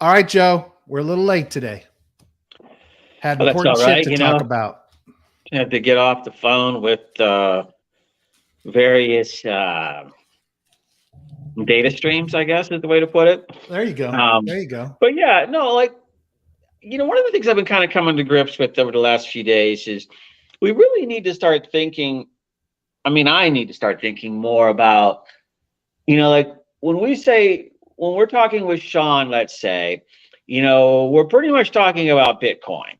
All right, Joe, we're a little late today. Had Oh, that's all important shit right. to talk about. I had to get off the phone with various data streams, I guess is the way to put it. There you go. Um, There you go. but yeah, no, one of the things I've been kind of coming to grips with over the last few days is we really need to start thinking. I need to start thinking more about, like when we're talking with Sean, let's say, we're pretty much talking about Bitcoin,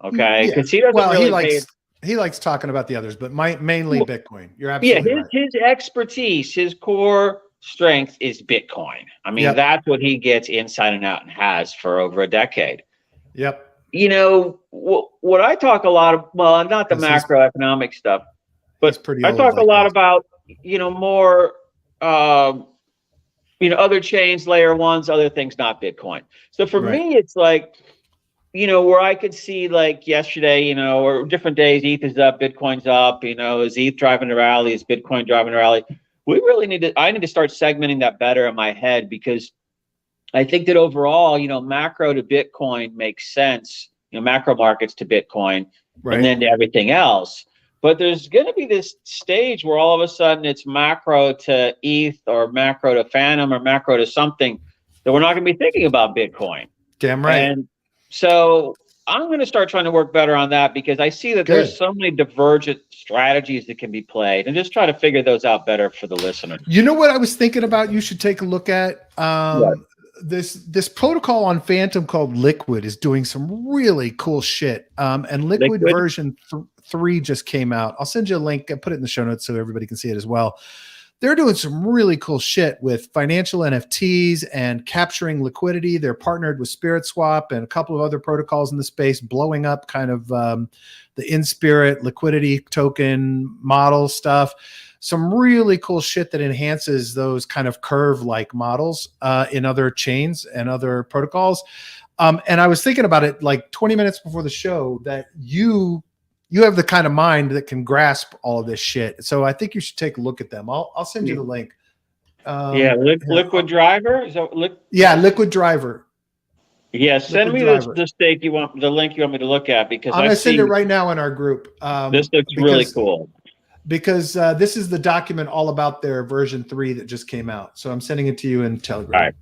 okay? Yeah. Because he doesn't Well, he really pay. likes talking about the others, but mainly Bitcoin. You're Yeah, absolutely right. his expertise, his core strength is Bitcoin. Yep. That's what he gets inside and out and has for over a decade. Yep. What I talk a lot of, well, not the macroeconomic stuff, but pretty I old talk a like lot this. about, more, other chains, layer ones, other things, not Bitcoin. So for me, it's like, where I could see like yesterday, or different days, ETH is up, Bitcoin's up, is ETH driving the rally, is Bitcoin driving the rally? I need to start segmenting that better in my head, because I think that overall, macro to Bitcoin makes sense, macro markets to Bitcoin, and then to everything else. But there's going to be this stage where all of a sudden it's macro to ETH or macro to Phantom or macro to something that we're not going to be thinking about Bitcoin. Damn right. And so I'm going to start trying to work better on that, because I see that there's so many divergent strategies that can be played, and just try to figure those out better for the listener. You know what I was thinking about? You should take a look at this protocol on Phantom called Liquid is doing some really cool shit. And Liquid version 3 just came out. I'll send you a link. I put it in the show notes so everybody can see it as well. They're doing some really cool shit with financial NFTs and capturing liquidity. They're partnered with SpiritSwap and a couple of other protocols in the space, blowing up kind of the in-spirit liquidity token model stuff. Some really cool shit that enhances those kind of curve-like models in other chains and other protocols. And I was thinking about it like 20 minutes before the show that you have the kind of mind that can grasp all of this shit. So I think you should take a look at them. I'll send you the link. Liquid Driver? Is that Liquid Driver. Yeah, send me the link you want me to look at, because I'm going to send it right now in our group. This looks really cool. Because this is the document all about their version 3 that just came out. So I'm sending it to you in Telegram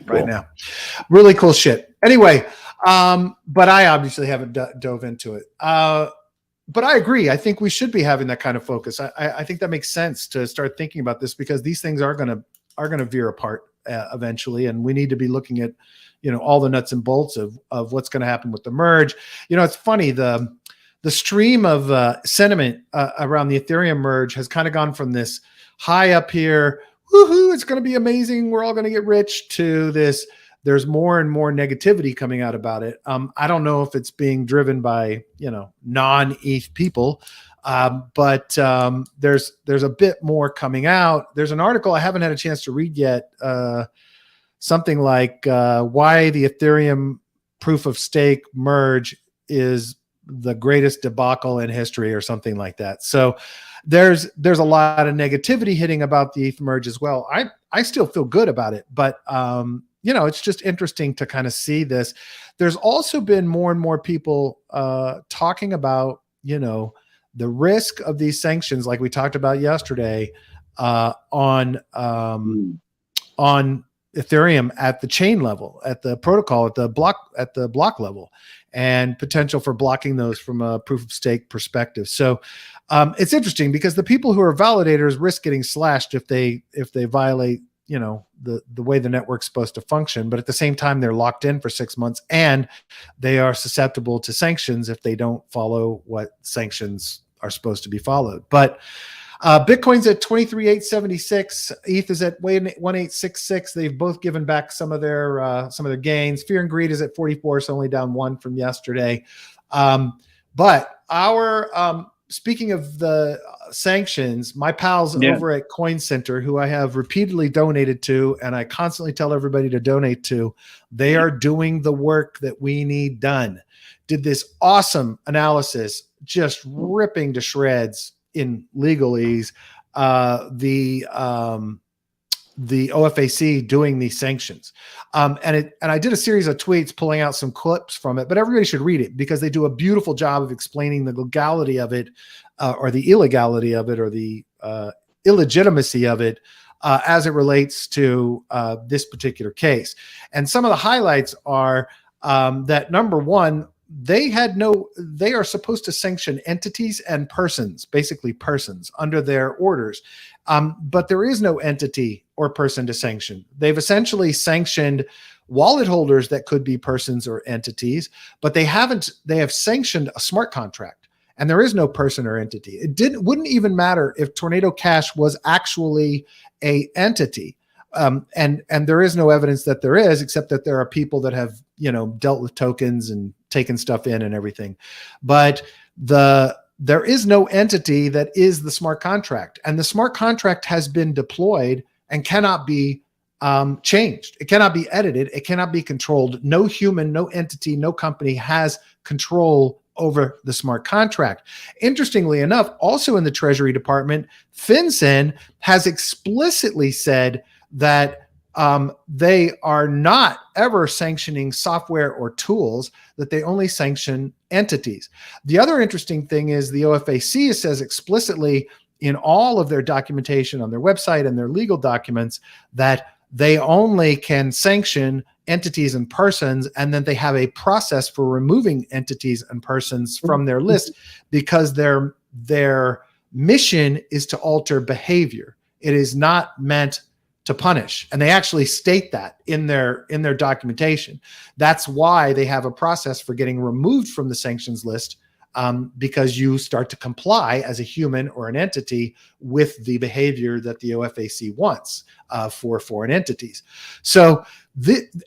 right now. Really cool shit. Anyway, but I obviously haven't dove into it. But I agree. I think we should be having that kind of focus. I think that makes sense to start thinking about this, because these things are going to veer apart eventually, and we need to be looking at all the nuts and bolts of what's going to happen with the merge. It's funny, the stream of sentiment around the Ethereum merge has kind of gone from this high up here, woohoo, it's going to be amazing, we're all going to get rich, to this, there's more and more negativity coming out about it. I don't know if it's being driven by, non-ETH people, but there's a bit more coming out. There's an article I haven't had a chance to read yet, something like why the Ethereum proof of stake merge is the greatest debacle in history, or something like that. So there's a lot of negativity hitting about the ETH merge as well. I still feel good about it, but it's just interesting to kind of see this. There's also been more and more people talking about, the risk of these sanctions, like we talked about yesterday, on Ethereum at the chain level, at the protocol, at the block level, and potential for blocking those from a proof of stake perspective. So it's interesting, because the people who are validators risk getting slashed if they violate, the way the network's supposed to function. But at the same time, they're locked in for 6 months, and they are susceptible to sanctions if they don't follow what sanctions are supposed to be followed. But Bitcoin's at 23,876. ETH is at 1,866. They've both given back some of their gains. Fear and Greed is at 44, so only down 1 from yesterday. But speaking of the sanctions, my pals over at Coincenter, who I have repeatedly donated to, and I constantly tell everybody to donate to, they are doing the work that we need done. Did this awesome analysis, just ripping to shreds in legalese the the OFAC doing these sanctions. And I did a series of tweets pulling out some clips from it, but everybody should read it because they do a beautiful job of explaining the legality of it, or the illegality of it, or the illegitimacy of it, as it relates to this particular case. And some of the highlights are that, number one, they are supposed to sanction entities and persons, basically persons, under their orders. But there is no entity or person to sanction. They've essentially sanctioned wallet holders that could be persons or entities, but they have sanctioned a smart contract, and there is no person or entity. Wouldn't even matter if Tornado Cash was actually a entity. And there is no evidence that there is, except that there are people that have, dealt with tokens and taken stuff in and everything. But there is no entity that is the smart contract, and the smart contract has been deployed and cannot be changed. It cannot be edited. It cannot be controlled. No human, no entity, no company has control over the smart contract. Interestingly enough, also in the Treasury Department, FinCEN has explicitly said that they are not ever sanctioning software or tools, that they only sanction entities. The other interesting thing is the OFAC says explicitly in all of their documentation on their website and their legal documents that they only can sanction entities and persons, and then they have a process for removing entities and persons from their list because their mission is to alter behavior. It is not meant to punish. And they actually state that in their documentation. That's why they have a process for getting removed from the sanctions list, because you start to comply as a human or an entity with the behavior that the OFAC wants for foreign entities. So,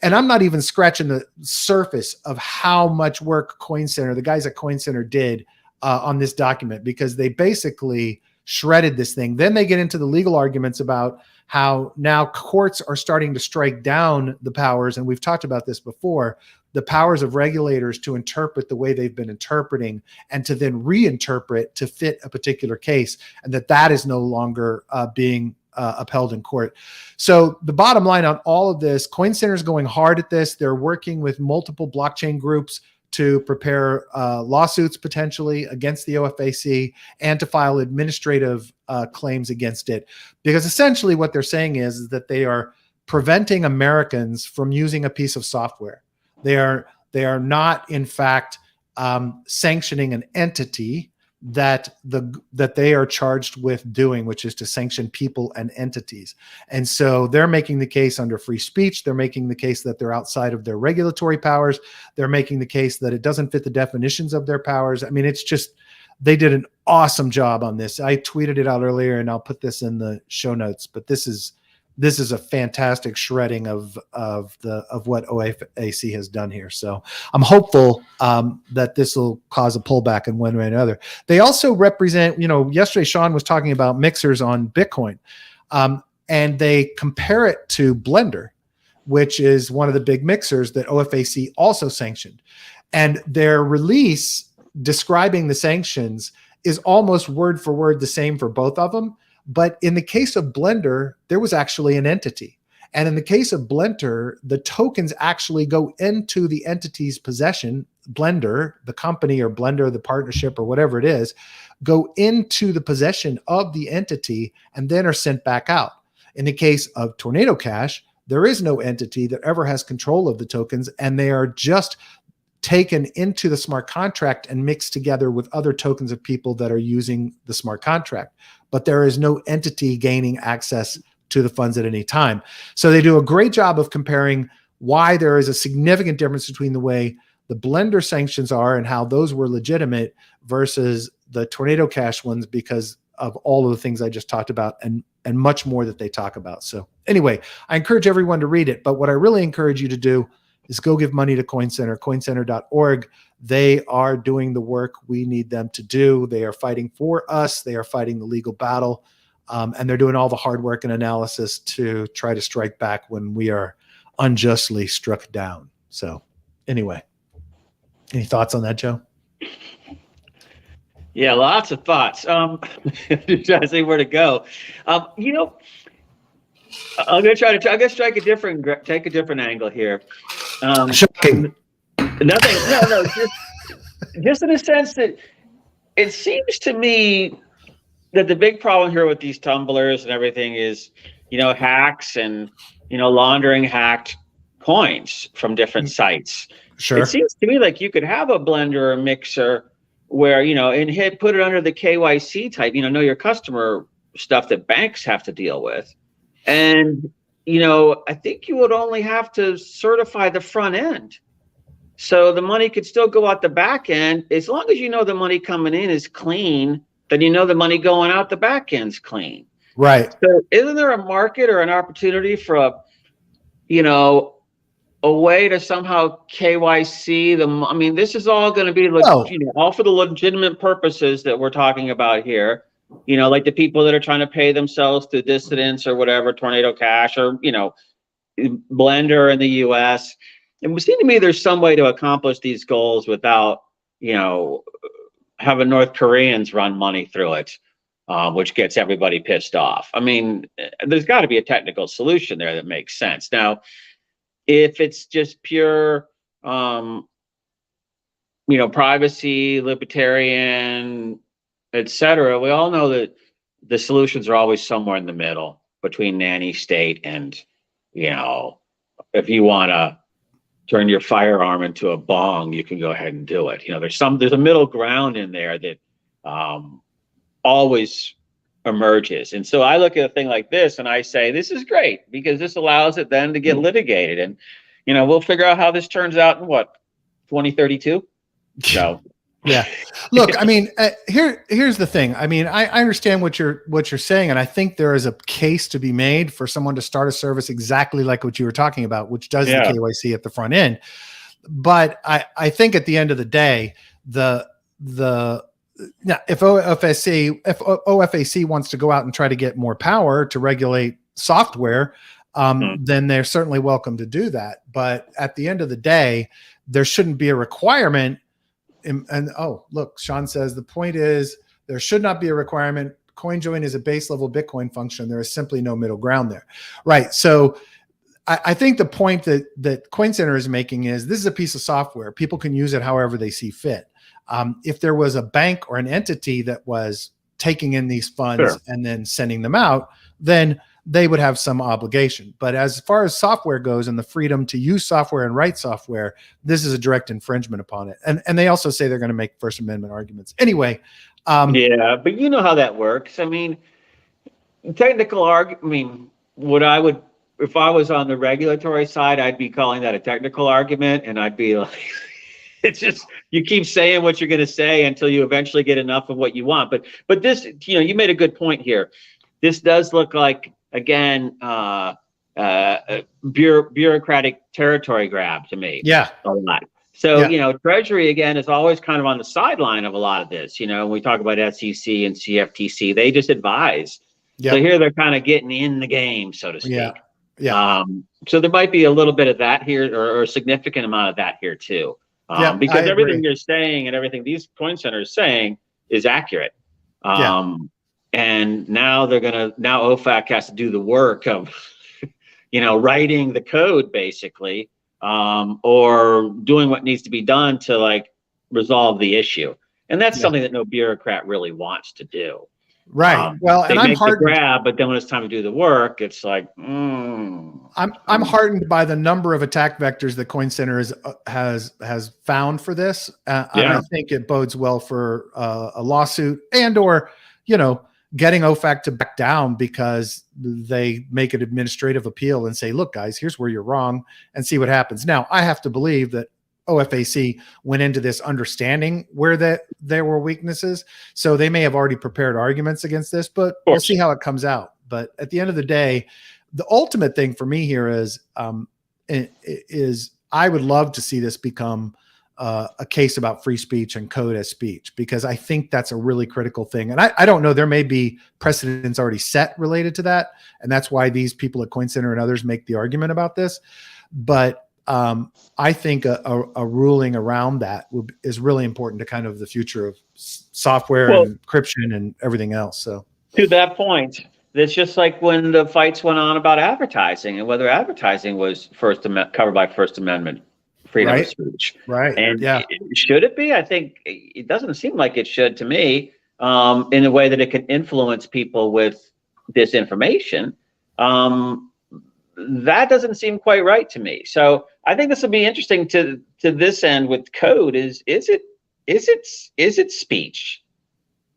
and I'm not even scratching the surface of how much work Coincenter, the guys at Coincenter, did on this document, because they basically shredded this thing. Then they get into the legal arguments about how now courts are starting to strike down the powers, and we've talked about this before, the powers of regulators to interpret the way they've been interpreting and to then reinterpret to fit a particular case, and that is no longer being upheld in court. So the bottom line on all of this, Coincenter is going hard at this. They're working with multiple blockchain groups to prepare lawsuits potentially against the OFAC and to file administrative claims against it. Because essentially what they're saying is that they are preventing Americans from using a piece of software. They are not, in fact, sanctioning an entity that they are charged with doing, which is to sanction people and entities. And so they're making the case under free speech. They're making the case that they're outside of their regulatory powers. They're making the case that it doesn't fit the definitions of their powers. I mean, it's just, they did an awesome job on this. I tweeted it out earlier, and I'll put this in the show notes, but this is a fantastic shredding of what OFAC has done here. So I'm hopeful that this will cause a pullback in one way or another. They also represent, yesterday Sean was talking about mixers on Bitcoin, and they compare it to Blender, which is one of the big mixers that OFAC also sanctioned. And their release describing the sanctions is almost word for word the same for both of them. But in the case of Blender, there was actually an entity. And in the case of Blender, the tokens actually go into the entity's possession. Blender, the company, or Blender, the partnership, or whatever it is, go into the possession of the entity and then are sent back out. In the case of Tornado Cash, there is no entity that ever has control of the tokens, and they are just taken into the smart contract and mixed together with other tokens of people that are using the smart contract. But there is no entity gaining access to the funds at any time. So they do a great job of comparing why there is a significant difference between the way the Blender sanctions are and how those were legitimate versus the Tornado Cash ones, because of all of the things I just talked about and much more that they talk about. So anyway, I encourage everyone to read it. But what I really encourage you to do is go give money to Coincenter, coincenter.org. They are doing the work we need them to do. They are fighting for us. They are fighting the legal battle. And they're doing all the hard work and analysis to try to strike back when we are unjustly struck down. So anyway, any thoughts on that, Joe? Yeah, lots of thoughts. Trying to say where to go. I'm gonna try to. I'm gonna strike take a different angle here. Shocking. Nothing. No. Just in the sense that it seems to me that the big problem here with these tumblers and everything is, hacks and laundering hacked coins from different sites. Sure. It seems to me like you could have a blender or a mixer where and put it under the KYC type, know your customer stuff that banks have to deal with. And, I think you would only have to certify the front end. So the money could still go out the back end. As long as the money coming in is clean, then the money going out the back end's clean. Right. So isn't there a market or an opportunity for a way to somehow KYC this is all going to be all for the legitimate purposes that we're talking about here. Like the people that are trying to pay themselves through dissidents or whatever, Tornado Cash or, Blender in the US. It would seem to me there's some way to accomplish these goals without, having North Koreans run money through it, which gets everybody pissed off. There's got to be a technical solution there that makes sense. Now, if it's just pure, privacy, libertarian, etc., we all know that the solutions are always somewhere in the middle between nanny state and, if you want to turn your firearm into a bong, you can go ahead and do it. There's a middle ground in there that always emerges. And so I look at a thing like this and I say, this is great because this allows it then to get litigated. And, we'll figure out how this turns out in 2032? So. Yeah. Look, here's the thing. I understand what you're saying, and I think there is a case to be made for someone to start a service exactly like what you were talking about, which does the KYC at the front end. But I think at the end of the day, if OFAC wants to go out and try to get more power to regulate software, then they're certainly welcome to do that. But at the end of the day, there shouldn't be a requirement. And look, Sean says the point is there should not be a requirement. CoinJoin is a base level Bitcoin function. There is simply no middle ground there. Right. So I think the point that Coincenter is making is this is a piece of software. People can use it however they see fit. If there was a bank or an entity that was taking in these funds and then sending them out, then they would have some obligation. But as far as software goes and the freedom to use software and write software, this is a direct infringement upon it. And they also say they're going to make First Amendment arguments. Anyway. But you know how that works. Technical argument, if I was on the regulatory side, I'd be calling that a technical argument. And I'd be like, it's just, you keep saying what you're going to say until you eventually get enough of what you want. But this, you made a good point here. This does look like, again, bureaucratic territory grab to me. Yeah. A lot. So, Treasury, again, is always kind of on the sideline of a lot of this. When we talk about SEC and CFTC, they just advise. Yep. So here they're kind of getting in the game, so to speak. Yeah. So there might be a little bit of that here or a significant amount of that here too. Because everything you're saying and everything these Coincenter is saying is accurate. And now OFAC has to do the work of, writing the code basically, or doing what needs to be done to resolve the issue. And that's something that no bureaucrat really wants to do. Right. And I'm hardened, the grab, but then when it's time to do the work, it's like, I'm hardened by the number of attack vectors that Coincenter has found for this. And I think it bodes well for a lawsuit or getting OFAC to back down because they make an administrative appeal and say, look, guys, here's where you're wrong, and see what happens. Now, I have to believe that OFAC went into this understanding where there were weaknesses. So they may have already prepared arguments against this, but we'll see how it comes out. But at the end of the day, the ultimate thing for me here is I would love to see this become a case about free speech and code as speech, because I think that's a really critical thing. And I don't know, there may be precedents already set related to that. And that's why these people at Coincenter and others make the argument about this. But I think a ruling around that is really important to kind of the future of software and encryption and everything else. So to that point, It's just like when the fights went on about advertising and whether advertising was covered by First Amendment freedom of speech. Right. And yeah. Should it be? I think it doesn't seem like it should to me, in a way that it can influence people with disinformation. That doesn't seem quite right to me. So I think this will be interesting to this end with code. Is it speech?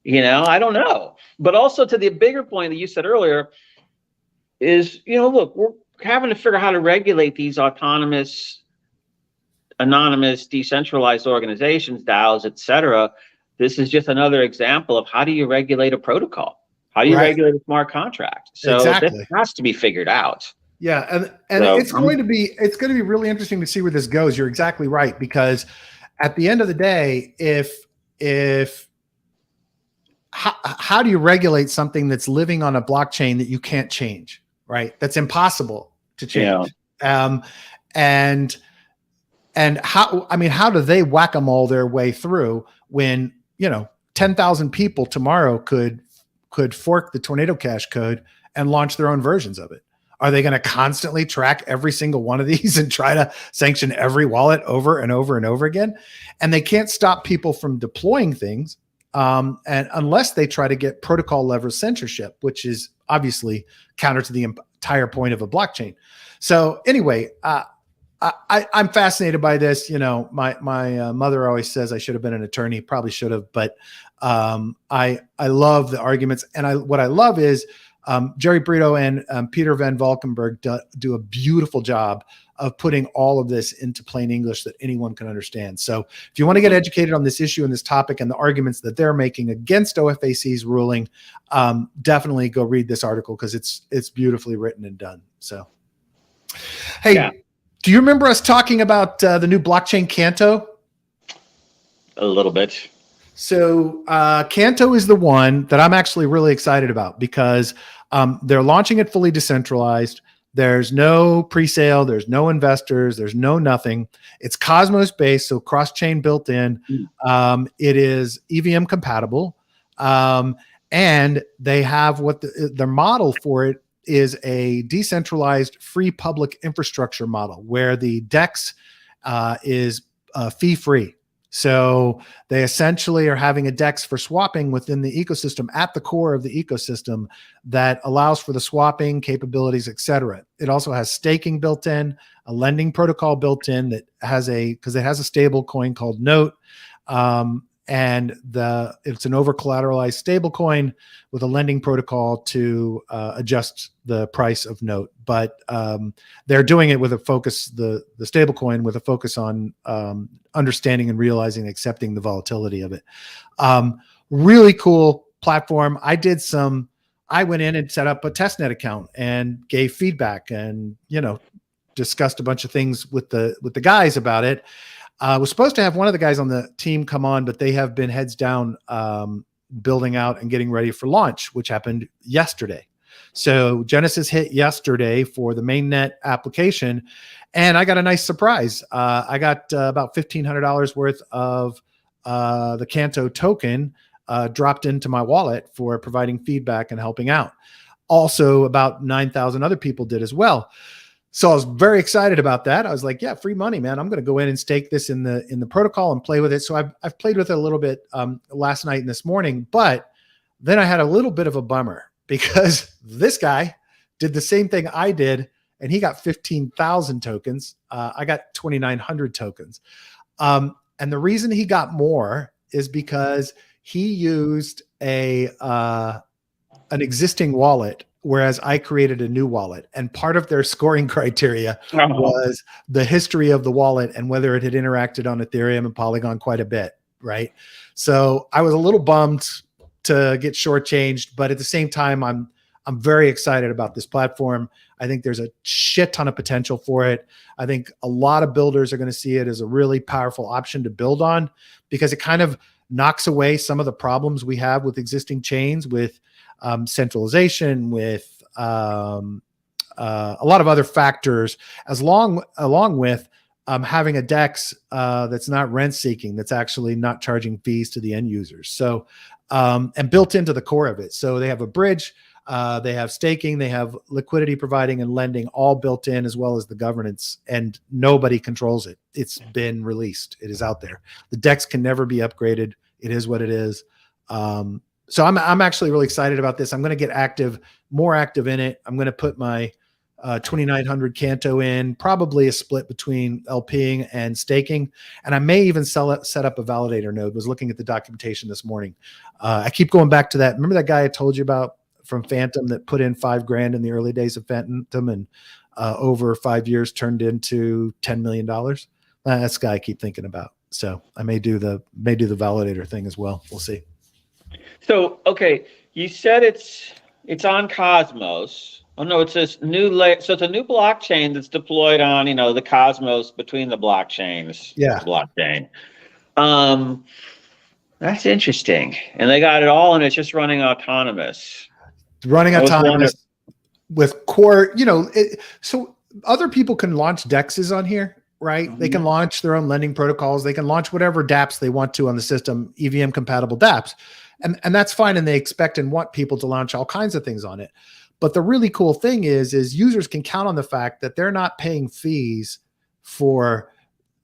I don't know. But also to the bigger point that you said earlier is, look, we're having to figure out how to regulate these autonomous, anonymous, decentralized organizations, DAOs, et cetera. This is just another example of how do you regulate a protocol? How do you regulate a smart contract? So this has to be figured out. Yeah, and so, it's going to be really interesting to see where this goes. You're exactly right, because at the end of the day, how do you regulate something that's living on a blockchain that you can't change, right? That's impossible to change. Yeah. And how do they whack-a-mole their way through when 10,000 people tomorrow could fork the Tornado Cash code and launch their own versions of it? Are they going to constantly track every single one of these and try to sanction every wallet over and over and over again? And they can't stop people from deploying things, and unless they try to get protocol level censorship, which is obviously counter to the entire point of a blockchain. So anyway, I'm fascinated by this. My mother always says I should have been an attorney. Probably should have, but I love the arguments, and what I love is Jerry Brito and Peter Van Valkenburg do a beautiful job of putting all of this into plain English that anyone can understand. So if you want to get educated on this issue and this topic and the arguments that they're making against OFAC's ruling, definitely go read this article, because it's beautifully written and done. So, hey, do you remember us talking about the new blockchain Canto? A little bit. So Canto is the one that I'm actually really excited about, because they're launching it fully decentralized. There's no pre-sale. There's no investors. There's no nothing. It's Cosmos based, so cross-chain built in. It is EVM compatible. And they have their model for it is a decentralized free public infrastructure model where the DEX is fee-free. So they essentially are having a DEX for swapping within the ecosystem at the core of the ecosystem that allows for the swapping capabilities, et cetera. It also has staking built in, a lending protocol built in that has because it has a stable coin called Note. And it's an over collateralized stable coin with a lending protocol to adjust the price of Note. But they're doing it with a focus, the stable coin with a focus on understanding and realizing, accepting the volatility of it. Really cool platform. I went in and set up a testnet account and gave feedback and, discussed a bunch of things with the guys about it. Was supposed to have one of the guys on the team come on, but they have been heads down building out and getting ready for launch, which happened yesterday. So Genesis hit yesterday for the mainnet application, and I got a nice surprise. I got about $1,500 worth of the Canto token dropped into my wallet for providing feedback and helping out. Also, about 9,000 other people did as well. So I was very excited about that. I was like, yeah, free money, man. I'm going to go in and stake this in the protocol and play with it. So I've played with it a little bit last night and this morning, but then I had a little bit of a bummer because this guy did the same thing I did, and he got 15,000 tokens. I got 2,900 tokens. And the reason he got more is because he used an existing wallet, whereas I created a new wallet. And part of their scoring criteria was the history of the wallet and whether it had interacted on Ethereum and Polygon quite a bit, right? So I was a little bummed to get shortchanged, but at the same time, I'm very excited about this platform. I think there's a shit ton of potential for it. I think a lot of builders are going to see it as a really powerful option to build on, because it kind of knocks away some of the problems we have with existing chains, with centralization, with a lot of other factors, along with having a DEX that's not rent seeking, that's actually not charging fees to the end users. So, and built into the core of it. So they have a bridge They have staking, they have liquidity providing and lending all built in, as well as the governance, and nobody controls it. It's been released. It is out there. The DEX can never be upgraded. It is what it is. So I'm actually really excited about this. I'm going to get more active in it. I'm going to put my 2,900 Canto in, probably a split between LPing and staking. And I may even set up a validator node. Was looking at the documentation this morning. I keep going back to that. Remember that guy I told you about from Phantom that put in $5,000 in the early days of Phantom and over 5 years turned into $10 million? That's the guy I keep thinking about. So I may do the validator thing as well. We'll see. So, okay, you said it's on Cosmos. Oh no, it's this new layer. So it's a new blockchain that's deployed on, the Cosmos between the blockchains. Yeah. Blockchain. That's interesting. And they got it all, and it's just running autonomous. Running autonomous with core, so other people can launch DEXs on here, right? Mm-hmm. They can launch their own lending protocols. They can launch whatever dApps they want to on the system, EVM compatible dApps. And that's fine. And they expect and want people to launch all kinds of things on it. But the really cool thing is users can count on the fact that they're not paying fees for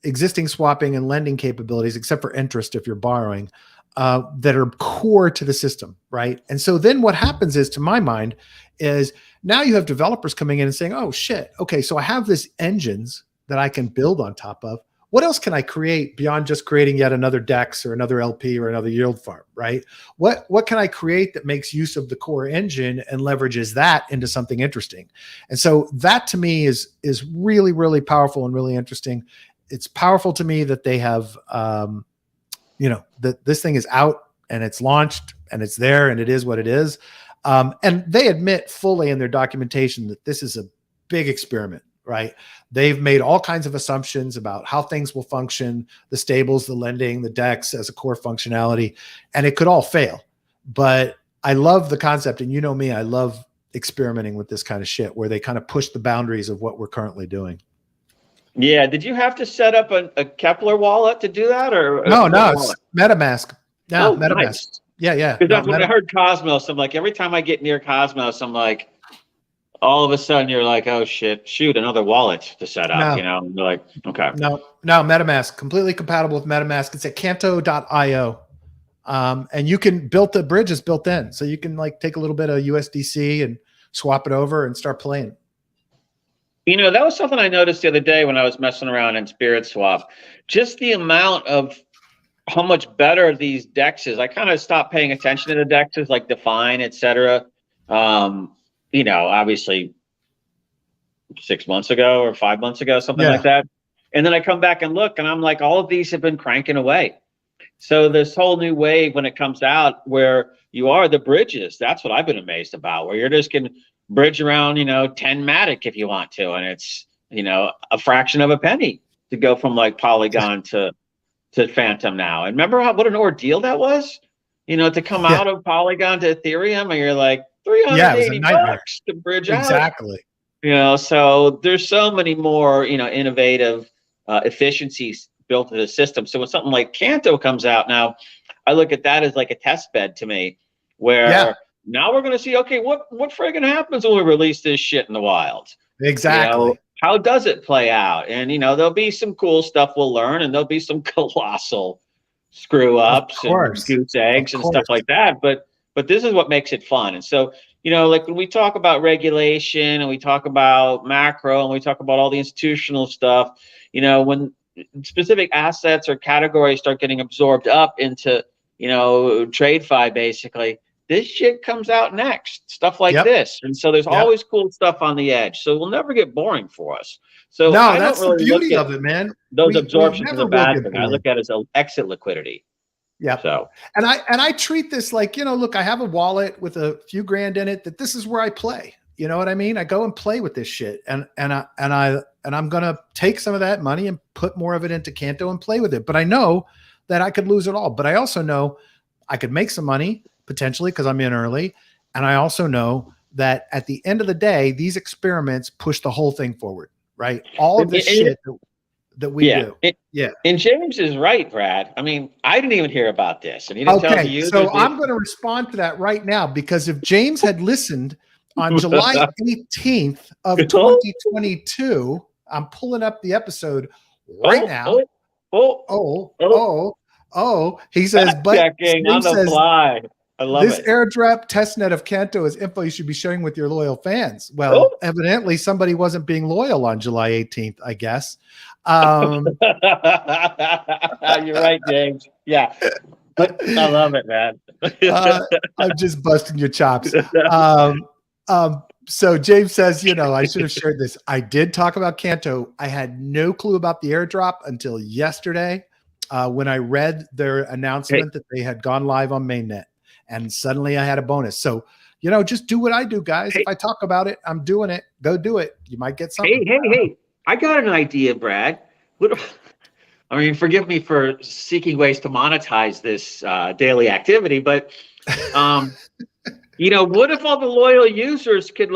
existing swapping and lending capabilities, except for interest if you're borrowing, that are core to the system, right? And so then what happens is, to my mind, is now you have developers coming in and saying, oh shit, okay, so I have this engines that I can build on top of. What else can I create beyond just creating yet another DEX or another LP or another yield farm, right? What can I create that makes use of the core engine and leverages that into something interesting? And so that to me is really, really powerful and really interesting. It's powerful to me that they have, that this thing is out and it's launched and it's there and it is what it is. And they admit fully in their documentation that this is a big experiment. Right. They've made all kinds of assumptions about how things will function, the stables, the lending, the DEX as a core functionality, and it could all fail. But I love the concept. And you know me, I love experimenting with this kind of shit where they kind of push the boundaries of what we're currently doing. Yeah. Did you have to set up a Kepler wallet to do that? Or no, it's MetaMask. No, MetaMask. Nice. Yeah. Because that's when I heard Cosmos. I'm like, every time I get near Cosmos, I'm like, all of a sudden you're like, oh shit, shoot, another wallet to set up, and you're like, okay. No, MetaMask, completely compatible with MetaMask. It's at canto.io. And you can the bridge is built in. So you can take a little bit of USDC and swap it over and start playing. That was something I noticed the other day when I was messing around in Spirit Swap. Just the amount of how much better these DEXs. I kind of stopped paying attention to the DEXs like Define, et cetera. Obviously 6 months ago or 5 months ago, something like that. And then I come back and look and I'm like, all of these have been cranking away. So this whole new wave when it comes out where you are the bridges, that's what I've been amazed about, where you're just can bridge around, 10 Matic if you want to. And it's, a fraction of a penny to go from Polygon to Phantom now. And remember what an ordeal that was, to come out of Polygon to Ethereum, and you're like, $380 to bridge out. Exactly. So there's so many more, innovative efficiencies built into the system. So when something like Canto comes out now, I look at that as like a test bed to me, where now we're going to see, okay, what friggin' happens when we release this shit in the wild? Exactly. How does it play out? And, there'll be some cool stuff we'll learn, and there'll be some colossal screw ups and goose eggs and stuff like that. But this is what makes it fun. And so, when we talk about regulation and we talk about macro and we talk about all the institutional stuff, when specific assets or categories start getting absorbed up into, TradeFi, basically, this shit comes out next, stuff like this. And so there's always cool stuff on the edge. So we'll never get boring for us. So no, that's the beauty of it, man. Those absorptions are bad thing. I look at it as exit liquidity. Yeah. So, and I treat this like, look, I have a wallet with a few grand in it, that this is where I play. You know what I mean? I go and play with this shit, and I'm going to take some of that money and put more of it into Canto and play with it. But I know that I could lose it all, but I also know I could make some money potentially because I'm in early. And I also know that at the end of the day, these experiments push the whole thing forward, right? All of this shit that we do. And James is right, Brad. I mean, I didn't even hear about this. And he didn't tell the users. So I'm going to respond to that right now, because if James had listened on July 18th of 2022, I'm pulling up the episode right now. He says, but checking on the fly. I love this airdrop testnet of Canto is info you should be sharing with your loyal fans. Well, evidently somebody wasn't being loyal on July 18th, I guess. You're right, James. Yeah. I love it, man. I'm just busting your chops. So James says, I should have shared this. I did talk about Canto. I had no clue about the airdrop until yesterday when I read their announcement that they had gone live on mainnet. And suddenly I had a bonus. So, just do what I do, guys. If I talk about it, I'm doing it. Go do it. You might get something. Hey. I got an idea, Brad. Forgive me for seeking ways to monetize this daily activity, but, what if all the loyal users could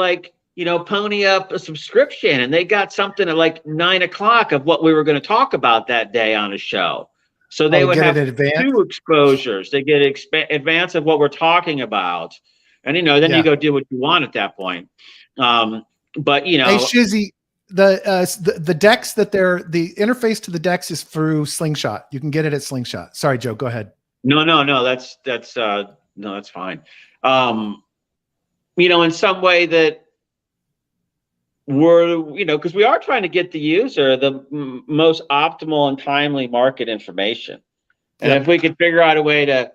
pony up a subscription and they got something at 9:00 of what we were going to talk about that day on a show? So they would have 2 exposures. They get advance of what we're talking about, and then you go do what you want at that point. But hey, Shizzy, the decks the interface to the decks is through Slingshot. You can get it at Slingshot. Sorry, Joe, go ahead. No, that's fine. In some way that we're, because we are trying to get the user the most optimal and timely market information. And if we could figure out a way to,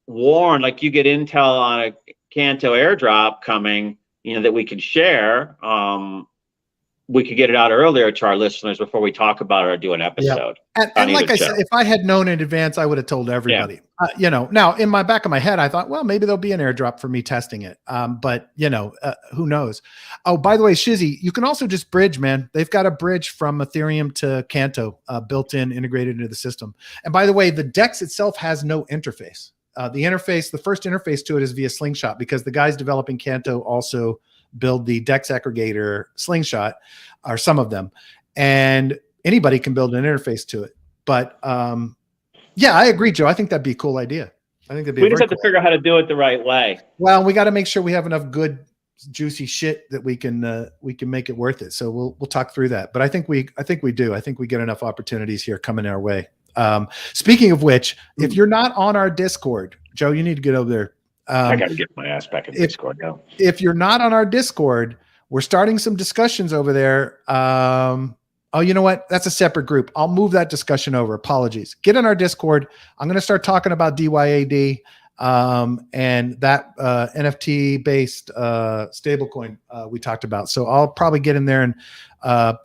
warn, you get intel on a Canto airdrop coming, that we can share, we could get it out earlier to our listeners before we talk about it or do an episode. And like I said, if I had known in advance, I would have told everybody. Now in my back of my head, I thought, well, maybe there'll be an airdrop for me testing it. But who knows? Oh, by the way, Shizzy, you can also just bridge, man. They've got a bridge from Ethereum to Canto built in, integrated into the system. And by the way, the DEX itself has no interface. The first interface to it is via Slingshot, because the guys developing Canto also build the DEX aggregator Slingshot, or some of them, and anybody can build an interface to it. But I agree, Joe. I think that'd be a cool idea. I think that'd be. We just have to figure out how to do it the right way. Well, we got to make sure we have enough good, juicy shit that we can make it worth it. So we'll talk through that. But I think we do. I think we get enough opportunities here coming our way. Speaking of which, if you're not on our Discord, Joe, you need to get over there. I got to get my ass back in Discord now. If you're not on our Discord, we're starting some discussions over there. You know what? That's a separate group. I'll move that discussion over. Apologies. Get on our Discord. I'm going to start talking about DYAD and that NFT-based stablecoin we talked about. So I'll probably get in there and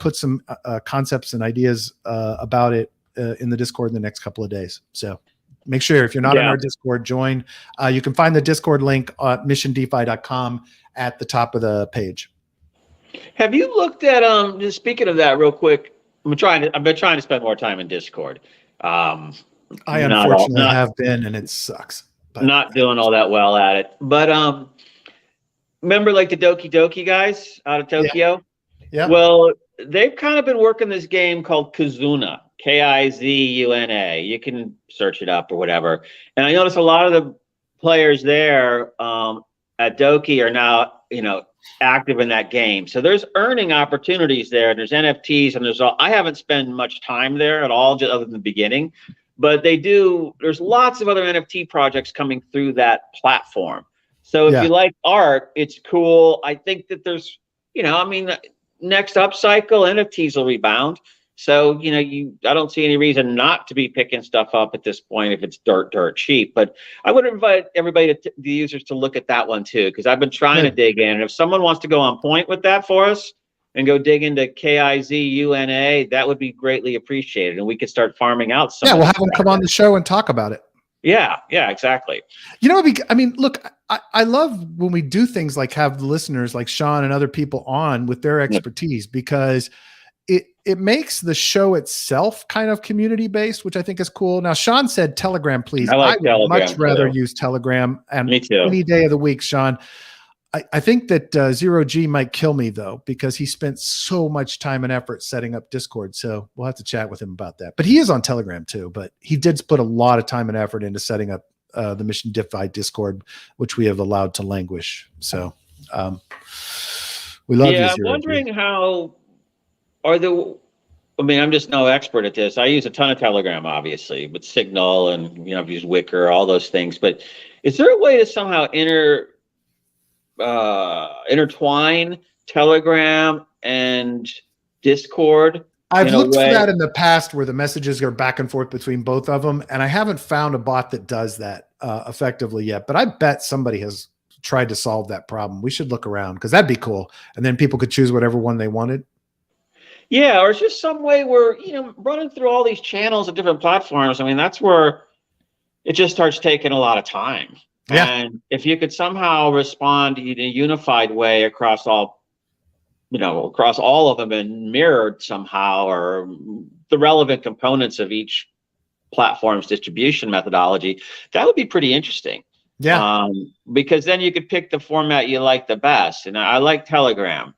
put some concepts and ideas about it in the Discord in the next couple of days. So make sure if you're not in our Discord, join. You can find the Discord link at missiondefi.com at the top of the page. Have you looked at just speaking of that real quick? I've been trying to spend more time in Discord. I unfortunately have been, and it sucks. But not doing all that well at it. But remember the Doki Doki guys out of Tokyo? Yeah. Well, they've kind of been working this game called Kizuna. Kizuna. You can search it up or whatever. And I noticed a lot of the players there at Doki are now, active in that game. So there's earning opportunities there. There's NFTs and I haven't spent much time there at all, just other than the beginning. But there's lots of other NFT projects coming through that platform. So if you like art, it's cool. I think that there's, next up cycle, NFTs will rebound. So, I don't see any reason not to be picking stuff up at this point if it's dirt cheap. But I would invite everybody, the users, to look at that one too, because I've been trying to dig in. And if someone wants to go on point with that for us and go dig into Kizuna, that would be greatly appreciated. And we could start farming out some. Yeah, we'll have them come on the show and talk about it. Yeah, exactly. Look, I love when we do things like have the listeners like Sean and other people on with their expertise, because it makes the show itself kind of community based, which I think is cool. Now, Sean said Telegram, please. I would much rather use Telegram, and me too. Any day of the week, Sean. I think that Zero G might kill me though, because he spent so much time and effort setting up Discord. So we'll have to chat with him about that. But he is on Telegram too. But he did put a lot of time and effort into setting up the Mission DeFi Discord, which we have allowed to languish. So we love you. Yeah, I'm wondering how are the. I mean, I'm just no expert at this. I use a ton of Telegram, obviously, with Signal, and I've used Wicker, all those things. But is there a way to somehow intertwine Telegram and Discord? I've looked for that in the past, where the messages are back and forth between both of them, and I haven't found a bot that does that effectively yet. But I bet somebody has tried to solve that problem. We should look around, because that'd be cool, and then people could choose whatever one they wanted. Yeah, or it's just some way where running through all these channels of different platforms. I mean, that's where it just starts taking a lot of time. Yeah. And if you could somehow respond in a unified way across all, across all of them, and mirrored somehow, or the relevant components of each platform's distribution methodology, that would be pretty interesting. Yeah. Because then you could pick the format you like the best. And I like Telegram.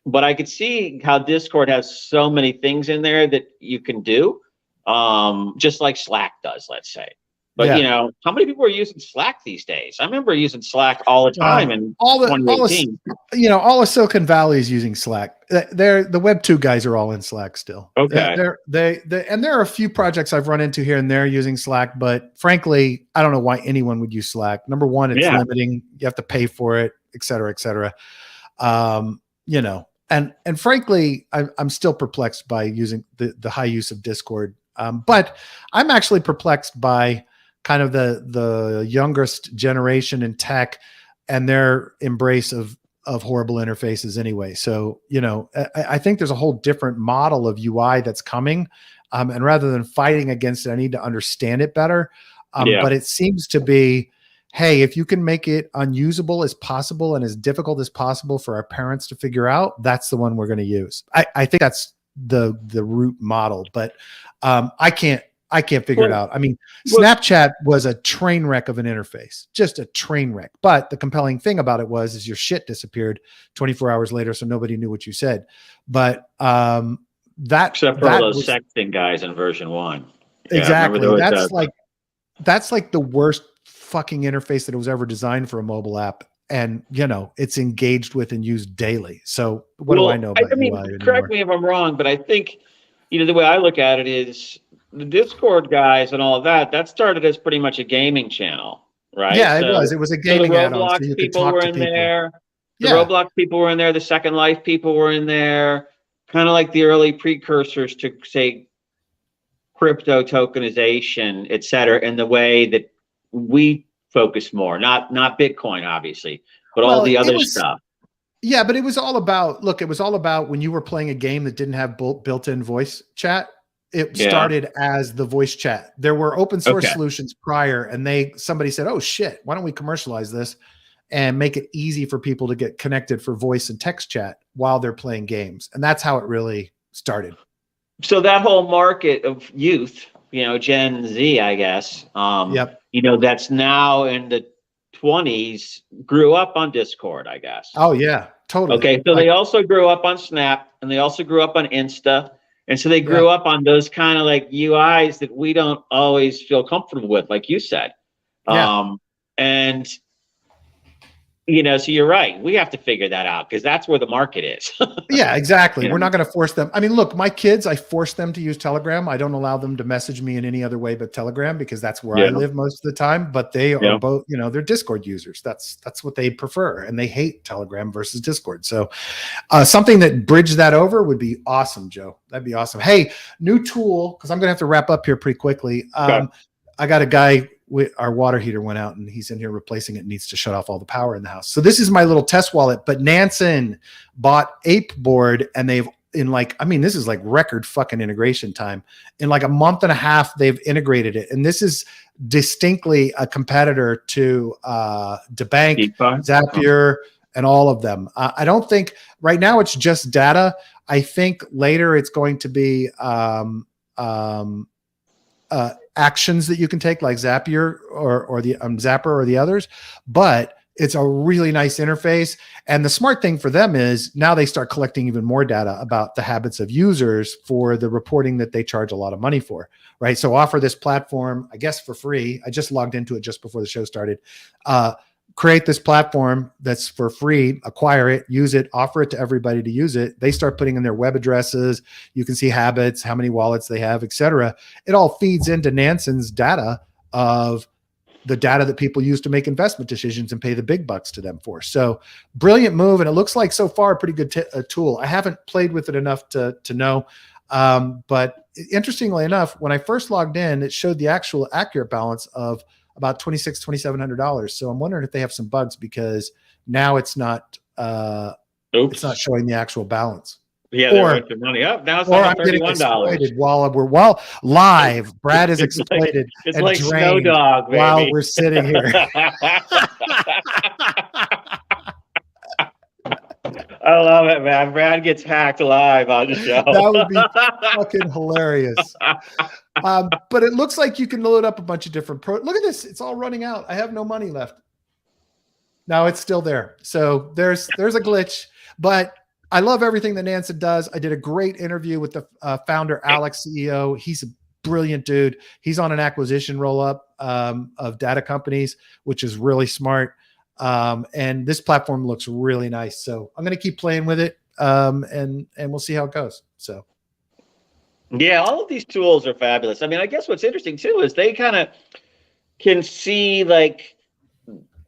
But I could see how Discord has so many things in there that you can do, just like Slack does, let's say. But how many people are using Slack these days? I remember using Slack all the time, and all of Silicon Valley is using Slack. The Web 2 guys are all in Slack still. Okay. And there are a few projects I've run into here and there using Slack, but frankly, I don't know why anyone would use Slack. Number one, it's limiting. You have to pay for it, et cetera, et cetera. And frankly, I'm still perplexed by using the high use of Discord. But I'm actually perplexed by kind of the youngest generation in tech and their embrace of horrible interfaces anyway. So, I think there's a whole different model of UI that's coming. And rather than fighting against it, I need to understand it better. But it seems to be, hey, if you can make it unusable as possible and as difficult as possible for our parents to figure out, that's the one we're going to use. I think that's the root model, but I can't figure it out. I mean, Snapchat was a train wreck of an interface, just a train wreck. But the compelling thing about it is your shit disappeared 24 hours later, so nobody knew what you said. But except for those sexting guys in version 1. Exactly. That's like the worst fucking interface that was ever designed for a mobile app. And it's engaged with and used daily. So what do I know about UI correct me if I'm wrong, but I think the way I look at it is the Discord guys and all of that started as pretty much a gaming channel, right? Yeah, it was a gaming add-on. So the Roblox people were in there. The Roblox people were in there. The Second Life people were in there. Kind of like the early precursors to, say, crypto tokenization, et cetera, in the way that we focus more, not Bitcoin, obviously, but all the other stuff. Yeah, but it was all about, when you were playing a game that didn't have built-in voice chat, it started as the voice chat. There were open source solutions prior, and somebody said, oh shit, why don't we commercialize this and make it easy for people to get connected for voice and text chat while they're playing games. And that's how it really started. So that whole market of youth, Gen Z, I guess, that's now in the 20s, grew up on Discord, I guess. Oh yeah, totally. Okay, so they also grew up on Snap, and they also grew up on Insta, and so they grew up on those kind of like UIs that we don't always feel comfortable with, like you said. And so you're right. We have to figure that out, because that's where the market is. Yeah, exactly. We're not going to force them. I mean, look, my kids, I force them to use Telegram. I don't allow them to message me in any other way but Telegram, because that's where I live most of the time. But they are both, they're Discord users. That's what they prefer. And they hate Telegram versus Discord. So something that bridged that over would be awesome, Joe. That'd be awesome. Hey, new tool, because I'm going to have to wrap up here pretty quickly. I got a guy, our water heater went out and he's in here replacing it, needs to shut off all the power in the house. So this is my little test wallet, but Nansen bought Apeboard, and this is like record fucking integration time. In like a month and a half, they've integrated it. And this is distinctly a competitor to DeBank, Zapier, and all of them. I don't think right now it's just data. I think later it's going to be actions that you can take, like Zapier or the Zapper or the others. But It's a really nice interface. And the smart thing for them is now they start collecting even more data about the habits of users for the reporting that they charge a lot of money for, right? So offer this platform, I guess, for free. I just logged into it just before the show started. Create this platform that's for free, acquire it, use it, offer it to everybody to use it. They start putting in their web addresses. You can see habits, how many wallets they have, et cetera. It all feeds into Nansen's data of the data that people use to make investment decisions and pay the big bucks to them for. So brilliant move. And it looks like so far a pretty good tool. I haven't played with it enough to know. But interestingly enough, when I first logged in, it showed the actual accurate balance of about $2,700. So I'm wondering if they have some bugs because now it's not showing the actual balance. Yeah, they wrote your money up. Now it's I'm getting exploited while live. Brad is exploited. It's like Snow Dog, baby. While we're sitting here. I love it, man. Brad gets hacked live on the show. That would be fucking hilarious. But it looks like you can load up a bunch of different look at this. It's all running out. I have no money left. Now it's still there. So there's a glitch, but I love everything that Nansen does. I did a great interview with the founder, Alex, CEO. He's a brilliant dude. He's on an acquisition roll-up of data companies, which is really smart. And this platform looks really nice. So I'm going to keep playing with it, and we'll see how it goes. So, yeah, all of these tools are fabulous. I mean, I guess what's interesting too is they kind of can see, like,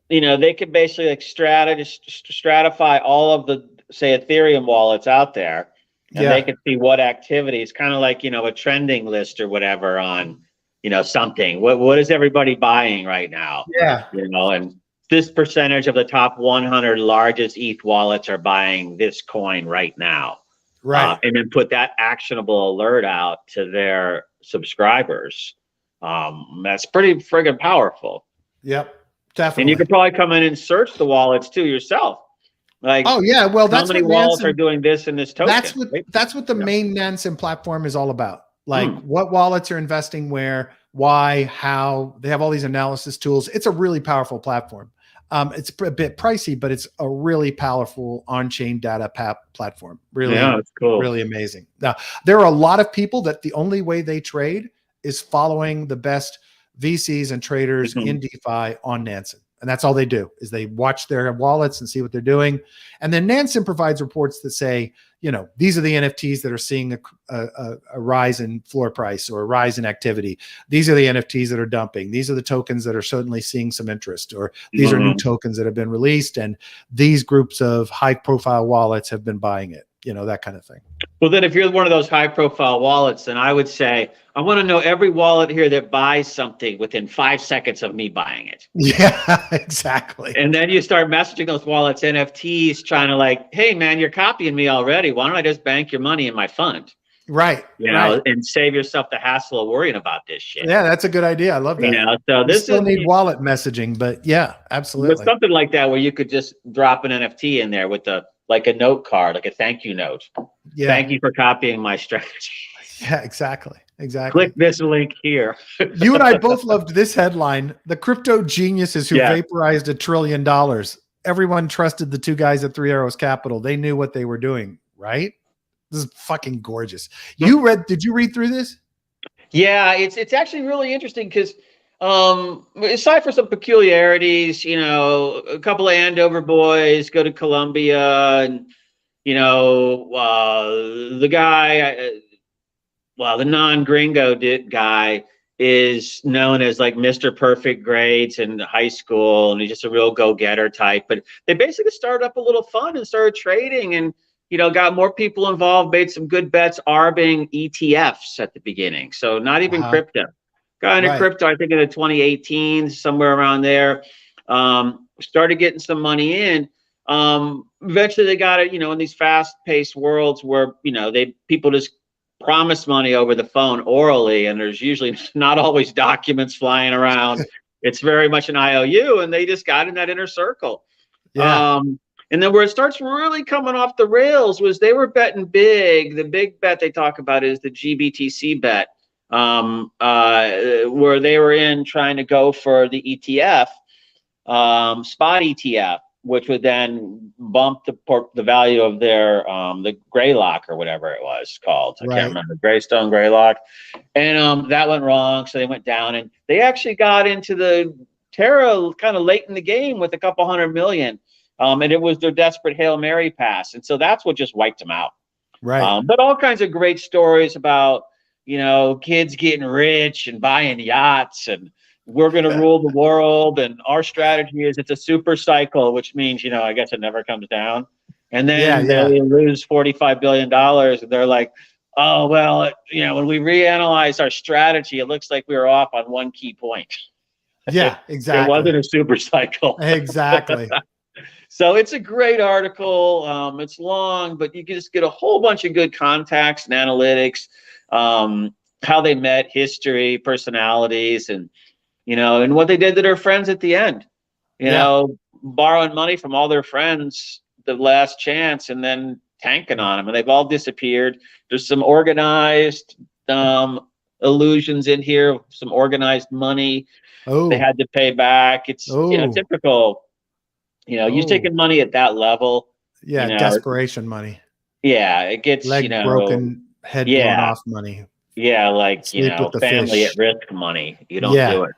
you know, they can basically like stratify all of the, say, Ethereum wallets out there, and they can see what activities, kind of like, you know, a trending list or whatever on, you know, something. What is everybody buying right now? Yeah, you know, and this percentage of the top 100 largest ETH wallets are buying this coin right now. Right. And then put that actionable alert out to their subscribers. That's pretty friggin' powerful. Yep, definitely. And you could probably come in and search the wallets too yourself. Like, oh yeah, well, that's how many wallets are doing this and this token. That's what the main Nansen platform is all about. Like what wallets are investing where, why, how. They have all these analysis tools. It's a really powerful platform. It's a bit pricey, but it's a really powerful on-chain data platform. Really, it's cool. Really amazing. Now, there are a lot of people that the only way they trade is following the best VCs and traders in DeFi on Nansen. And that's all they do is they watch their wallets and see what they're doing. And then Nansen provides reports that say, you know, these are the NFTs that are seeing a rise in floor price or a rise in activity. These are the NFTs that are dumping. These are the tokens that are certainly seeing some interest, or these are new tokens that have been released. And these groups of high profile wallets have been buying it, you know, that kind of thing. Well, then if you're one of those high profile wallets, then I would say, I want to know every wallet here that buys something within 5 seconds of me buying it. Yeah, exactly. And then you start messaging those wallets, NFTs, trying to like, hey man, you're copying me already. Why don't I just bank your money in my fund? Right. You know, and save yourself the hassle of worrying about this shit. Yeah, that's a good idea. I love that. You know, so this still need wallet messaging, but yeah, absolutely. With something like that where you could just drop an NFT in there with like a note card, like a thank you note. Yeah. Thank you for copying my strategy. Yeah, exactly. Exactly. Click this link here. You and I both loved this headline. The crypto geniuses who vaporized $1 trillion. Everyone trusted the two guys at Three Arrows Capital. They knew what they were doing, right? This is fucking gorgeous. Did you read through this? Yeah, it's actually really interesting because aside from some peculiarities, you know, a couple of Andover boys go to Columbia, and you know, the guy, the non-gringo guy is known as like Mr. Perfect grades in high school, and he's just a real go-getter type. But they basically started up a little fun and started trading, and you know, got more people involved, made some good bets, arbing ETFs at the beginning. So not even crypto. Got into crypto, I think in the 2018, somewhere around there. Started getting some money in. Eventually they got it, you know, in these fast-paced worlds where, you know, people just promise money over the phone orally, and there's usually not always documents flying around. It's very much an IOU, and they just got in that inner circle. Yeah. And then where it starts really coming off the rails was they were betting big. The big bet they talk about is the GBTC bet, where they were in trying to go for the ETF. spot ETF, which would then bump the value of their the Greylock or whatever it was called. I can't remember, Greystone Greylock, and that went wrong, so they went down, and they actually got into the Terra kind of late in the game with a couple $100 million, and it was their desperate Hail Mary pass, and so that's what just wiped them out. Right. But all kinds of great stories about, you know, kids getting rich and buying yachts, and we're going to rule the world. And our strategy is it's a super cycle, which means, you know, I guess it never comes down. And then they lose $45 billion. And they're like, oh, well, you know, when we reanalyze our strategy, it looks like we were off on one key point. Yeah, exactly. It wasn't a super cycle. Exactly. So it's a great article. It's long, but you can just get a whole bunch of good context and analytics, how they met, history, personalities, and, you know, and what they did to their friends at the end, you know, borrowing money from all their friends, the last chance, and then tanking on them. And they've all disappeared. There's some organized illusions in here, some organized money they had to pay back. It's you know, typical. You know, you're taking money at that level. Yeah, you know, desperation money. Yeah, it gets, leg you know, broken, head blown off money. Yeah, like, Sleep you know, with the family fish. at risk money. You don't do it.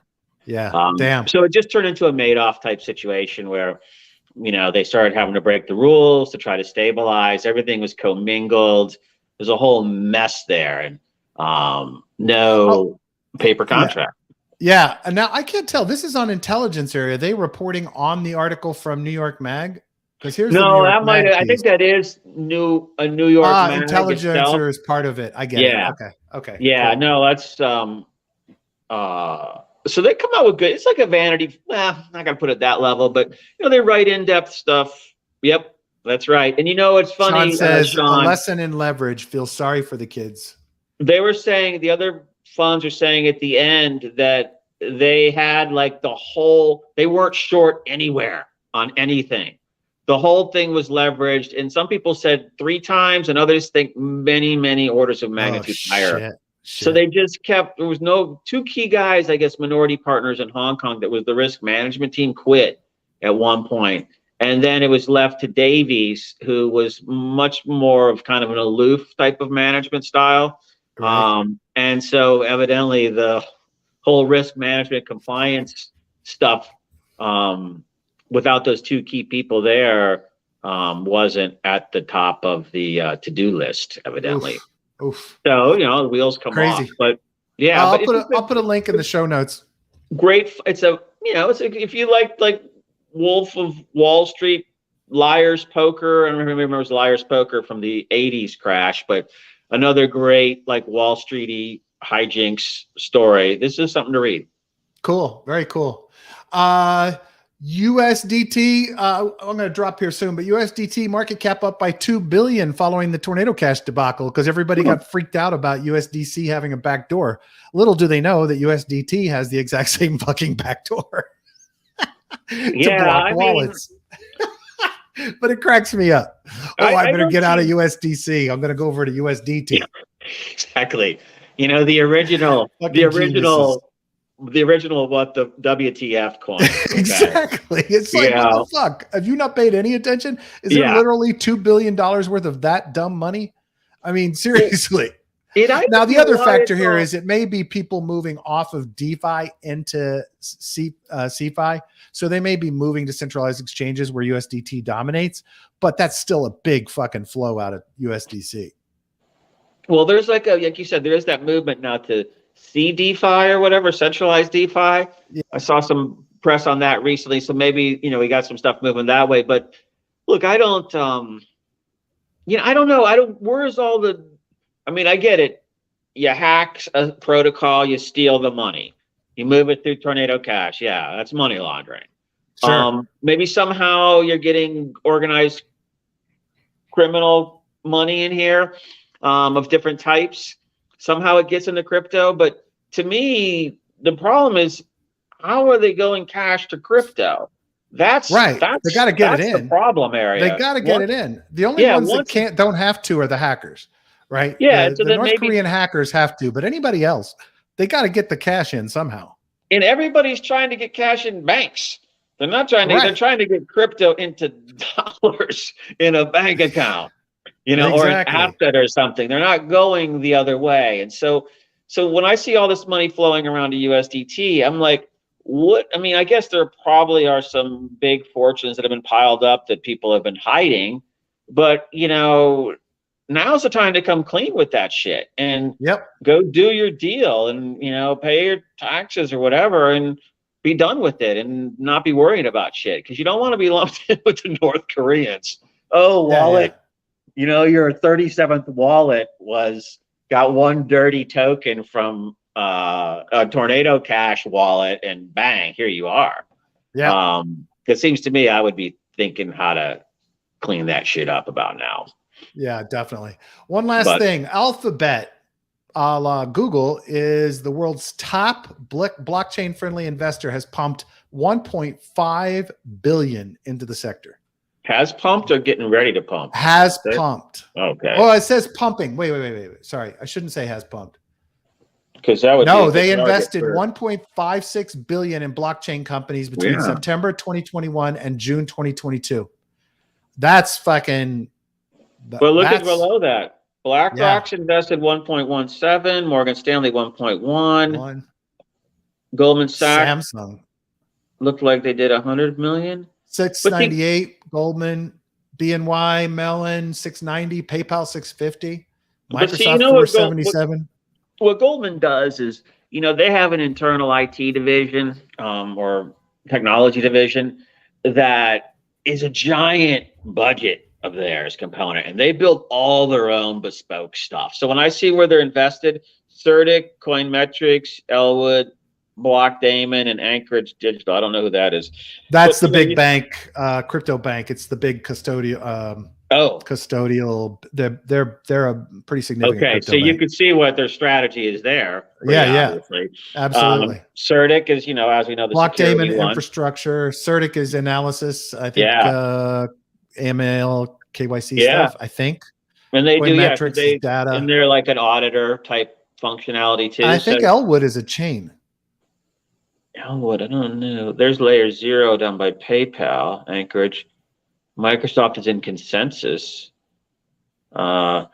Yeah, damn. So it just turned into a Madoff type situation where, you know, they started having to break the rules to try to stabilize. Everything was commingled. There's a whole mess there, and no paper contract. Yeah, and now I can't tell. This is on intelligence area. Are they reporting on the article from New York Mag? Because here's that might. I think that is a New York Mag. Intelligencer is part of it. I get it. Okay. Yeah, cool. No, that's so they come out with good. It's like a vanity. Not gonna put it at that level, but, you know, they write in-depth stuff. Yep, that's right. And, you know, it's funny. Sean says a lesson in leverage. Feel sorry for the kids. They were saying, the other funds are saying at the end that they had like they weren't short anywhere on anything. The whole thing was leveraged, and some people said 3 times, and others think many orders of magnitude higher. So they just kept, there was no 2 key guys, I guess, minority partners in Hong Kong, that was the risk management team, quit at one point. And then it was left to Davies, who was much more of kind of an aloof type of management style. Right. And so evidently the whole risk management compliance stuff, without those 2 key people there, wasn't at the top of the to-do list, evidently. Oof. So, you know, the wheels come off. But yeah, I'll put a link in the show notes. Great. It's a, you know, if you like Wolf of Wall Street, Liar's Poker. I don't remember Liar's Poker from the 80s crash, but another great, like, Wall Streety hijinks story. This is something to read. Cool. Very cool. USDT, I'm going to drop here soon, but USDT market cap up by $2 billion following the Tornado Cash debacle, because everybody got freaked out about USDC having a backdoor. Little do they know that USDT has the exact same fucking backdoor to block wallets. But it cracks me up. I better get out of USDC. I'm going to go over to USDT. Exactly. You know, the original what the WTF coin. Okay. Exactly. It's like, what the fuck? Have you not paid any attention? Is it literally $2 billion worth of that dumb money? I mean, seriously. Now, the other factor here is it may be people moving off of DeFi into CeFi. So they may be moving to centralized exchanges where USDT dominates, but that's still a big fucking flow out of USDC. Well, there's like you said, there is that movement now to see DeFi or whatever, centralized DeFi. Yeah. I saw some press on that recently. So maybe, you know, we got some stuff moving that way, but look, I don't know. Where's all I get it. You hack a protocol, you steal the money, you move it through Tornado Cash. Yeah, that's money laundering. Sure. Maybe somehow you're getting organized criminal money in here, of different types. Somehow it gets into crypto. But to me, the problem is, how are they going cash to crypto? That's right. They got to get it in. The problem area. They got to get it in. The only ones that don't have to are the hackers, right? Yeah. The North Korean hackers have to, but anybody else, they got to get the cash in somehow. And everybody's trying to get cash in banks. They're not trying to. Right. They're trying to get crypto into dollars in a bank account, or an asset or something. They're not going the other way. And so when I see all this money flowing around to USDT, I'm like, what? I mean, I guess there probably are some big fortunes that have been piled up that people have been hiding, but now's the time to come clean with that shit and go do your deal and, pay your taxes or whatever and be done with it and not be worrying about shit. Cause you don't want to be lumped in with the North Koreans. Oh, wallet, your 37th wallet got one dirty token from a Tornado Cash wallet and bang, here you are. Yeah. It seems to me I would be thinking how to clean that shit up about now. Yeah, definitely. One last thing. Alphabet, a la Google, is the world's top blockchain-friendly investor, has pumped $1.5 billion into the sector. Has pumped or getting ready to pump? Has pumped. Okay. Oh, it says pumping. Wait. Sorry, I shouldn't say has pumped. Because that would they invested $1.56 billion in blockchain companies between September 2021 and June 2022. That's fucking. Well, look at below that. BlackRock's invested 1.17, Morgan Stanley 1.1, Goldman Sachs Samsung looked like they did 100 million. 698, Goldman, BNY Mellon 690, PayPal 650, Microsoft 477. What Goldman does is, they have an internal IT division or technology division that is a giant budget of theirs component, and they build all their own bespoke stuff. So when I see where they're invested, Certic, Coinmetrics, Elwood, Blockdaemon, and Anchorage Digital. I don't know who that is. That's the big bank, crypto bank. It's the big custodial. Custodial. They're a pretty significant. Okay, so you can see what their strategy is there. Obviously. Absolutely. Certic is, as we know, the Blockdaemon infrastructure. Certic is analysis. I think AML, KYC stuff. I think. And they do data, and they're like an auditor type functionality too. I think Elwood is a chain. Elwood, I don't know. There's layer 0 done by PayPal, Anchorage. Microsoft is in consensus. But,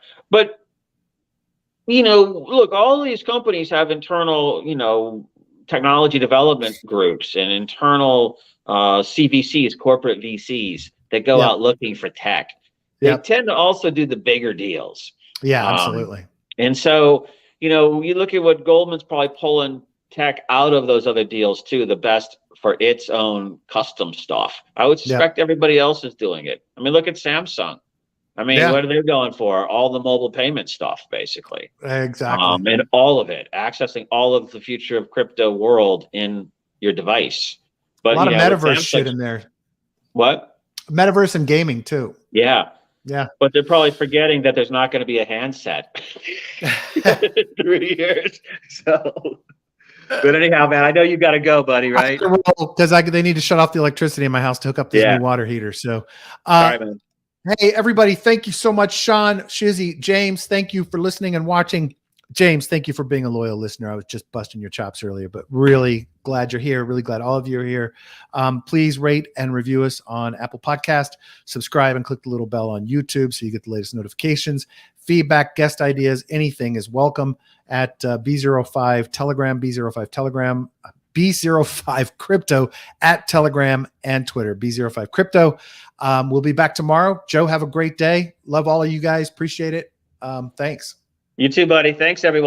look, all these companies have internal, technology development groups and internal CVCs, corporate VCs that go out looking for tech. They tend to also do the bigger deals. Yeah, absolutely. And so, you look at what Goldman's probably pulling tech out of those other deals too, the best for its own custom stuff. I would suspect everybody else is doing it. I mean, look at Samsung. I mean, what are they going for? All the mobile payment stuff, basically. Exactly. And all of it, accessing all of the future of crypto world in your device. But a lot of metaverse shit in there. What? Metaverse and gaming too. Yeah. But they're probably forgetting that there's not going to be a handset in 3 years. So, but anyhow, man, I know you got to go, buddy, right? Because they need to shut off the electricity in my house to hook up this new water heater. So, all right, man. Hey, everybody, thank you so much. Sean, Shizzy, James, thank you for listening and watching. James, thank you for being a loyal listener. I was just busting your chops earlier, but really glad you're here. Really glad all of you are here. Please rate and review us on Apple Podcast. Subscribe and click the little bell on YouTube so you get the latest notifications. Feedback, guest ideas, anything is welcome at B05 Telegram, B05 Telegram, B05 Crypto at Telegram and Twitter, B05 Crypto. We'll be back tomorrow. Joe, have a great day. Love all of you guys. Appreciate it. Thanks. You too, buddy. Thanks, everyone.